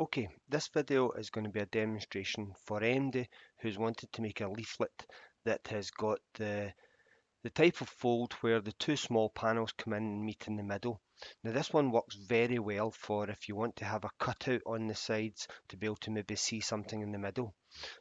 Okay, this video is going to be a demonstration for anybody who's wanted to make a leaflet that has got the type of fold where the two small panels come in and meet in the middle. Now this one works very well for if you want to have a cutout on the sides to be able to maybe see something in the middle.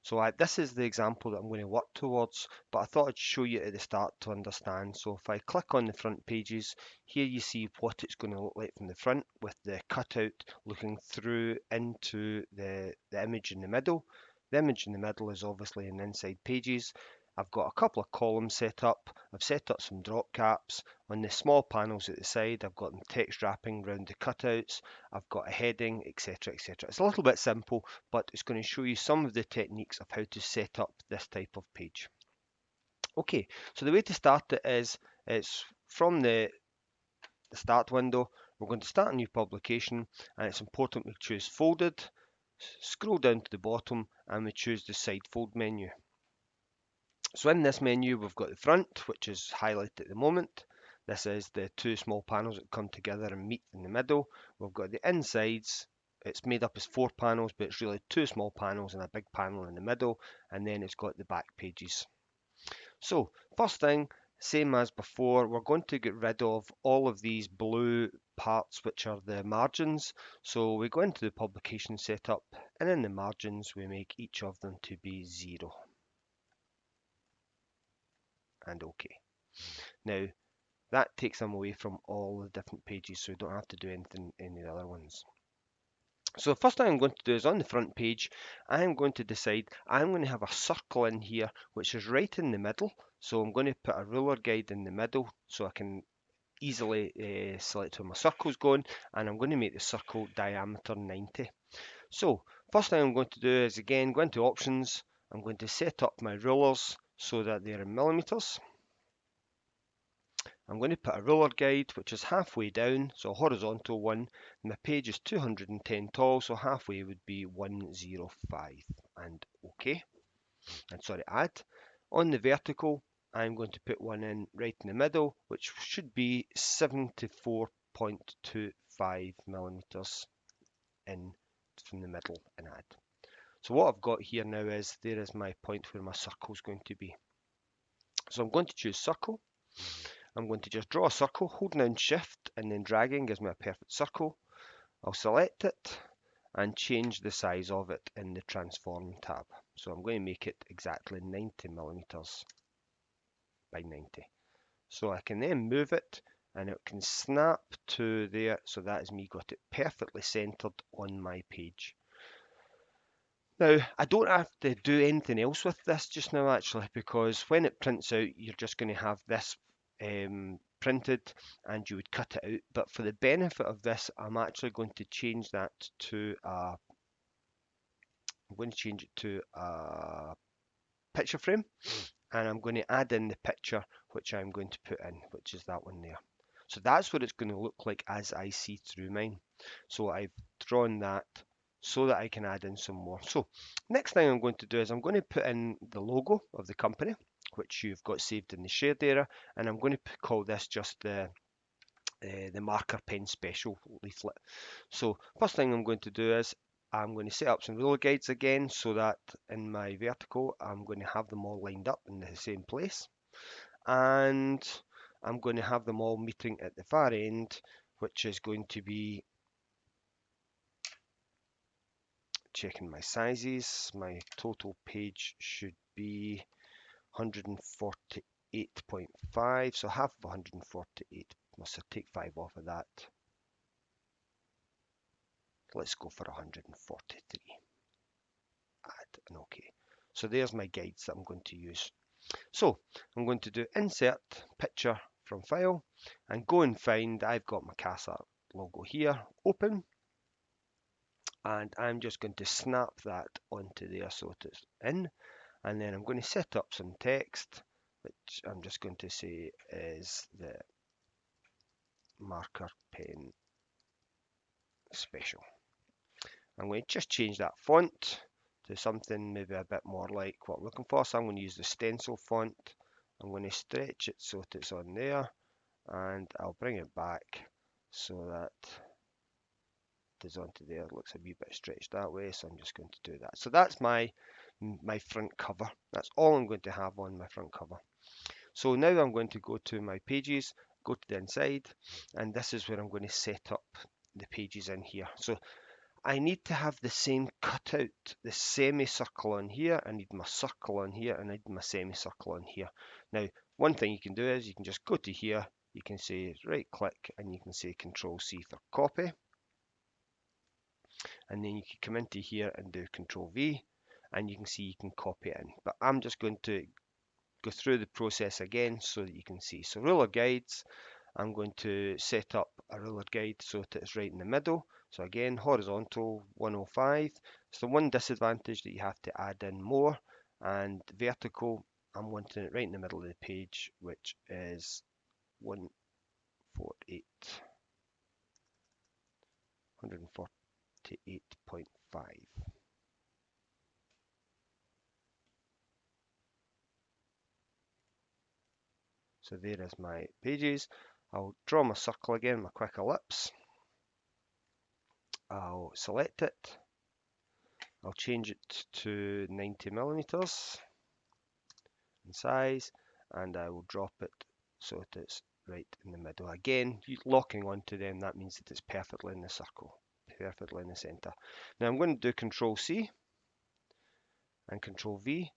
So this is the example that I'm going to work towards, but I thought I'd show you at the start to understand. So if I click on the front pages, here you see what it's going to look like from the front with the cutout looking through into the image in the middle. The image in the middle is obviously in inside pages. I've got a couple of columns set up. I've set up some drop caps. On the small panels at the side, I've got text wrapping around the cutouts. I've got a heading, etc, etc. It's a little bit simple, but it's going to show you some of the techniques of how to set up this type of page. Okay, so the way to start it is it's from the start window. We're going to start a new publication, and it's important we choose folded, scroll down to the bottom, and we choose the side fold menu. So in this menu, we've got the front, which is highlighted at the moment. This is the two small panels that come together and meet in the middle. We've got the insides. It's made up as 4 panels, but it's really 2 small panels and a big panel in the middle. And then it's got the back pages. So first thing, same as before, we're going to get rid of all of these blue parts, which are the margins. So we go into the publication setup, and in the margins, we make each of them to be 0. And OK. Now, that takes them away from all the different pages, so we don't have to do anything in the other ones. So the first thing I'm going to do is on the front page, I'm going to decide I'm going to have a circle in here, which is right in the middle. So I'm going to put a ruler guide in the middle so I can easily select where my circle's going, and I'm going to make the circle diameter 90. So first thing I'm going to do is again go into options. I'm going to set up my rulers so that they're in millimeters. I'm going to put a ruler guide which is halfway down, so a horizontal one. My page is 210 tall, so halfway would be 105. And OK. And sorry, add. On the vertical, I'm going to put one in right in the middle, which should be 74.25 millimeters in from the middle and add. So what I've got here now is there is my point where my circle is going to be. So I'm going to choose circle. I'm going to just draw a circle, holding down shift and then dragging gives me a perfect circle. I'll select it and change the size of it in the transform tab. So I'm going to make it exactly 90 millimeters by 90. So I can then move it and it can snap to there. So that is me got it perfectly centered on my page. Now, I don't have to do anything else with this just now actually, because when it prints out, you're just going to have this printed and you would cut it out. But for the benefit of this, I'm actually going to change that to a picture frame, and I'm going to add in the picture which I'm going to put in, which is that one there. So that's what it's going to look like as I see through mine. So I've drawn that so that I can add in some more. So next thing I'm going to do is I'm going to put in the logo of the company, which you've got saved in the shared area, and I'm going to call this just the marker pen special leaflet. So first thing I'm going to do is I'm going to set up some ruler guides again so that in my vertical I'm going to have them all lined up in the same place, and I'm going to have them all meeting at the far end, which is going to be, checking my sizes, my total page should be 148.5, so half of 148, must take 5 off of that. Let's go for 143. Add and OK. So there's my guides that I'm going to use. So I'm going to do insert picture from file and go and find, I've got my CASA logo here, open, and I'm just going to snap that onto there so it's in, and then I'm going to set up some text, which I'm just going to say is the marker pen special. I'm going to just change that font to something maybe a bit more like what I'm looking for. So I'm going to use the stencil font. I'm going to stretch it so that it's on there, and I'll bring it back so that is onto there. It looks a wee bit stretched that way, so I'm just going to do that. So that's my front cover. That's all I'm going to have on my front cover. So now I'm going to go to my pages, go to the inside, and this is where I'm going to set up the pages in here. So I need to have the same cutout, the semicircle on here. I need my circle on here, and I need my semicircle on here. Now, one thing you can do is you can just go to here, you can say right click, and you can say Control C for copy. And then you can come into here and do Control V, and you can see you can copy it in. But I'm just going to go through the process again so that you can see. So ruler guides, I'm going to set up a ruler guide so that it's right in the middle. So again, horizontal 105. So the one disadvantage that you have to add in more, and vertical, I'm wanting it right in the middle of the page, which is 148, 148.5. So there is my pages. I'll draw my circle again, my quick ellipse. I'll select it. I'll change it to 90 millimeters in size, and I will drop it so that it's right in the middle. Again, locking onto them, that means that it's perfectly in the circle, perfectly in the center. Now I'm going to do Control C and Control V,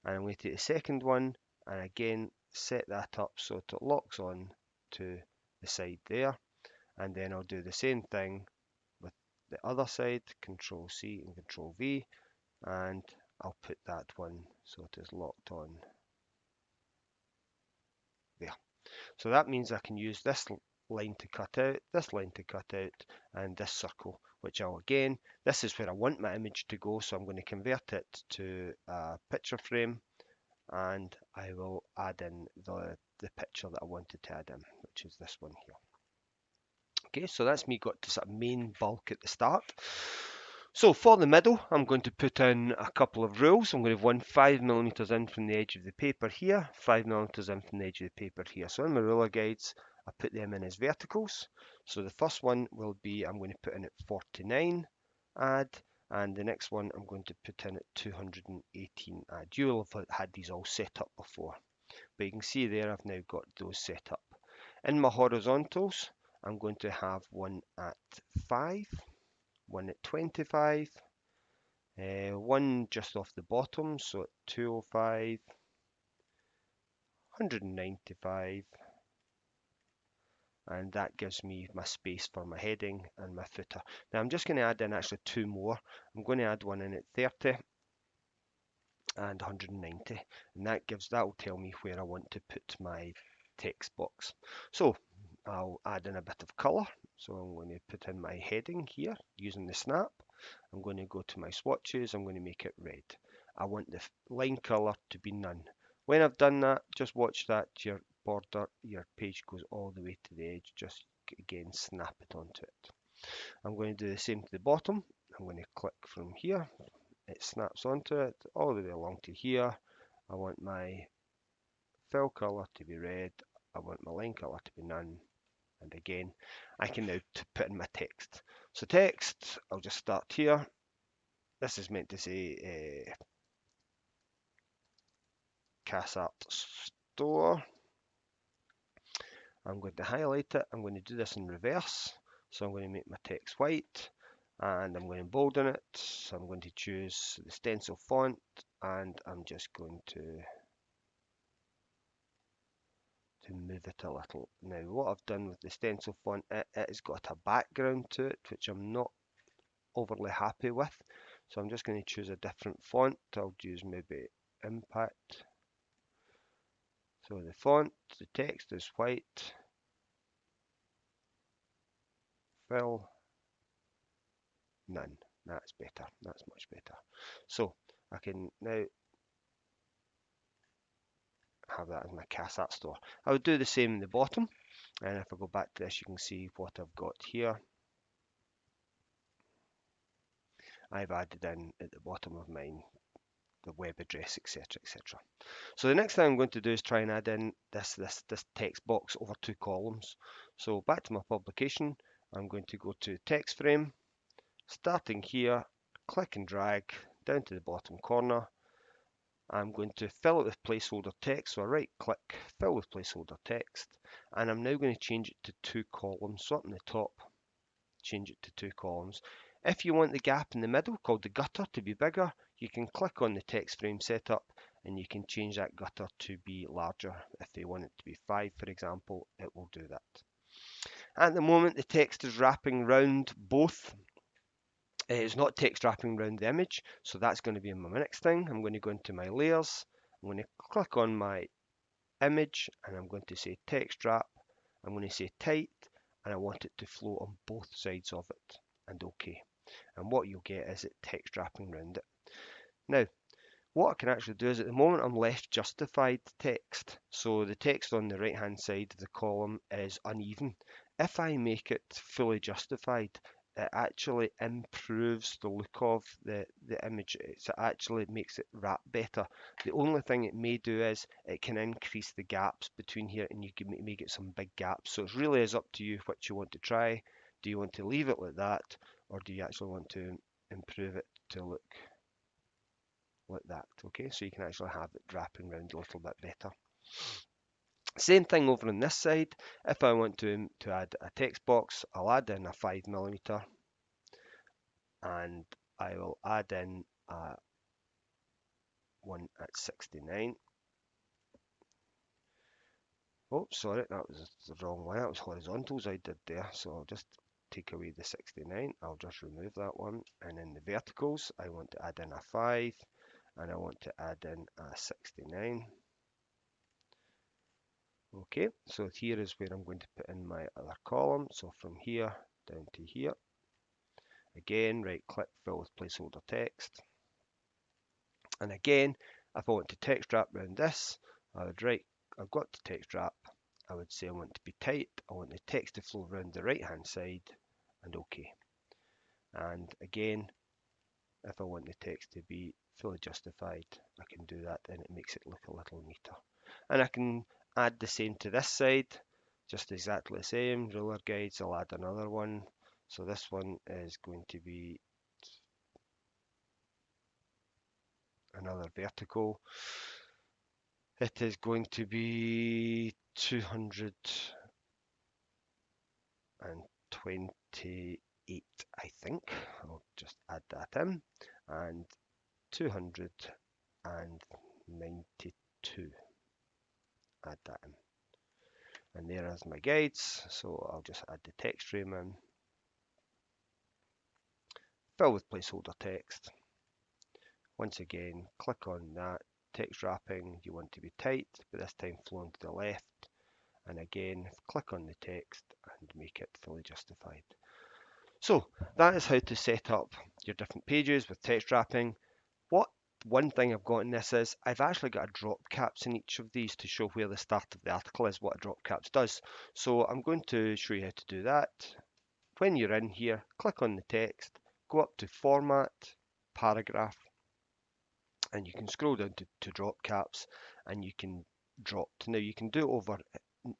and I'm going to take the second one and again set that up so that it locks on to the side there, and then I'll do the same thing with the other side, Control C and Control V, and I'll put that one so it is locked on there. So that means I can use this line to cut out, this line to cut out, and this circle, which I'll again, this is where I want my image to go, so I'm going to convert it to a picture frame, and I will add in the picture that I wanted to add in, which is this one here. Okay, so that's me got this main bulk at the start. So for the middle, I'm going to put in a couple of rules. I'm going to have one 5mm in from the edge of the paper here, 5mm in from the edge of the paper here. So in my ruler guides, I put them in as verticals. So the first one will be, I'm going to put in at 49, add, and the next one I'm going to put in at 218, add. You'll have had these all set up before, but you can see there I've now got those set up. In my horizontals, I'm going to have one at 5, one at 25, one just off the bottom, so at 205, 195, and that gives me my space for my heading and my footer. Now I'm just going to add in actually two more. I'm going to add one in at 30 and 190, and that will tell me where I want to put my text box. So I'll add in a bit of color. So I'm going to put in my heading here using the snap. I'm going to go to my swatches. I'm going to make it red. I want the line color to be none. When I've done that, just watch that your border, your page goes all the way to the edge. Just again snap it onto it. I'm going to do the same to the bottom. I'm going to click from here. It snaps onto it all the way along to here. I want my fill color to be red. I want my line color to be none. And again, I can now put in my text. So text, I'll just start here. This is meant to say Cassart Store. I'm going to highlight it. I'm going to do this in reverse. So I'm going to make my text white, and I'm going to bolden it. So I'm going to choose the stencil font, and I'm just going to move it a little. Now what I've done with the stencil font, it has got a background to it, which I'm not overly happy with. So I'm just going to choose a different font. I'll use maybe Impact. So the font, the text is white. Fill, none. That's better. That's much better. So I can now have that as my Cassart Store. I would do the same in the bottom. And if I go back to this, you can see what I've got here. I've added in at the bottom of mine the web address, etc., etc. So the next thing I'm going to do is try and add in this text box over two columns. So back to my publication, I'm going to go to text frame, Starting here, click and drag down to the bottom corner. I'm going to fill it with placeholder text, so I right click, fill with placeholder text, and I'm now going to change it to 2 columns. So up in the top, change it to 2 columns. If you want the gap in the middle, called the gutter, to be bigger, you can click on the text frame setup and you can change that gutter to be larger. If they want it to be 5, for example, it will do that. At the moment, the text is wrapping round both. It's not text wrapping around the image, so that's going to be my next thing. I'm going to go into my layers. I'm going to click on my image and I'm going to say text wrap. I'm going to say tight and I want it to flow on both sides of it, and OK. And what you'll get is it text wrapping around it. Now, what I can actually do is at the moment I'm left justified text. So the text on the right hand side of the column is uneven. If I make it fully justified, it actually improves the look of the image. It actually makes it wrap better. The only thing it may do is it can increase the gaps between here and you can may get some big gaps. So it really is up to you what you want to try. Do you want to leave it like that, or do you actually want to improve it to look like that? Okay, so you can actually have it wrapping around a little bit better. Same thing over on this side. If I want to add a text box, I'll add in a 5mm and I will add in one at 69. Oh, sorry, that was the wrong one. That was horizontals I did there. So I'll just take away the 69. I'll just remove that one. And in the verticals, I want to add in a 5 and I want to add in a 69. Okay, so here is where I'm going to put in my other column. So from here down to here. Again, right click, fill with placeholder text. And again, if I want to text wrap around this, I would I've got the text wrap. I would say I want to be tight. I want the text to flow around the right hand side and OK. And again, if I want the text to be fully justified, I can do that and it makes it look a little neater. And I can add the same to this side, just exactly the same. Ruler guides, I'll add another one. So this one is going to be another vertical. It is going to be 228, I think. I'll just add that in. And 292. Add that in. And there is my guides. So I'll just add the text frame in. Fill with placeholder text. Once again, click on that. Text wrapping, you want to be tight, but this time flowing to the left. And again, click on the text and make it fully justified. So that is how to set up your different pages with text wrapping. One thing I've got in this is I've actually got a drop caps in each of these to show where the start of the article is, what a drop caps does. So I'm going to show you how to do that. When you're in here, click on the text, go up to Format, Paragraph, and you can scroll down to drop caps and you can drop. Now you can do it over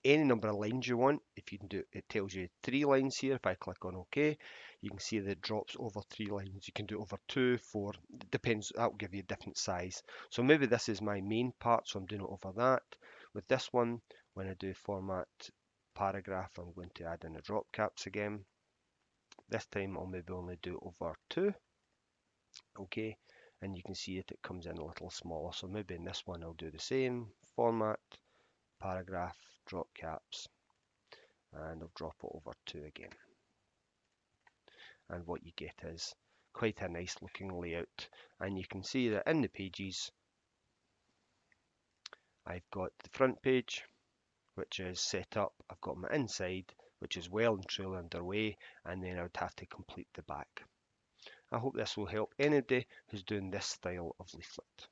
any number of lines you want. If you can do it, tells you 3 lines here. If I click on OK, you can see that it drops over 3 lines. You can do it over 2, 4, it depends. That will give you a different size. So maybe this is my main part, so I'm doing it over that. With this one, when I do Format Paragraph, I'm going to add in a drop caps again. This time I'll maybe only do it over 2. Okay, and you can see it comes in a little smaller. So maybe in this one I'll do the same. Format, Paragraph, drop caps, and I'll drop it over 2 again. And what you get is quite a nice looking layout. And you can see that in the pages, I've got the front page, which is set up. I've got my inside, which is well and truly underway, and then I would have to complete the back. I hope this will help anybody who's doing this style of leaflet.